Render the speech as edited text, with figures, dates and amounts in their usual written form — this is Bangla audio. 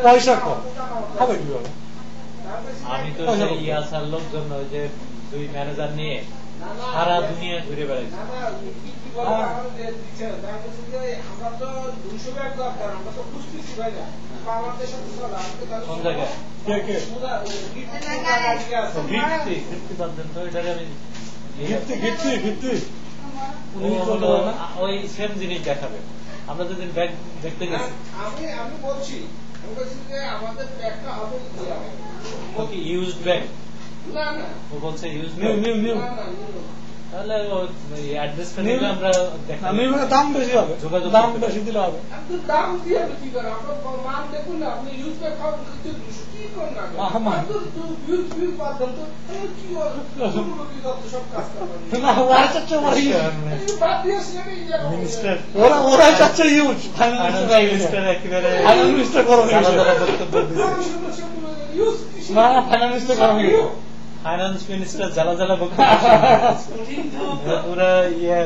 পয়সা কম হবে কিভাবে? আমি তো সেই ইয়াসার লোকজন ওই যে দুই ম্যানেজার নিয়ে সারা দুনিয়া ঘুরে বেড়াইছি। কোন জায়গায় ওই সেম জিনিস দেখাবে। আমরা যেদিন ব্যাগ দেখতে গেছি আমি বলছি আমাদের ব্যাগটা হবে ইউজড ব্যাগ, না না ও বলছে ইউজ নিউ তাহলে অ্যাড্রেসটা নিলে আমরা দাম বেশি হবে, যোগাযোগ দাম করতে বেশি দিলে হবে। দাম দিয়ে কি করে আপনার মান দেখুন না, আপনি ইউজ ব্যাগ খাবেন কি করেন না সব কাজ করবেন না ওরা চাচ্ছে ওরা চাচ্ছে ইউজ ফাইনাল করো না, ফাইনাল করো ফাইন্যান্স মিনিস্টার জ্বালা জ্বালা বক্তব্য পুরা ইয়ে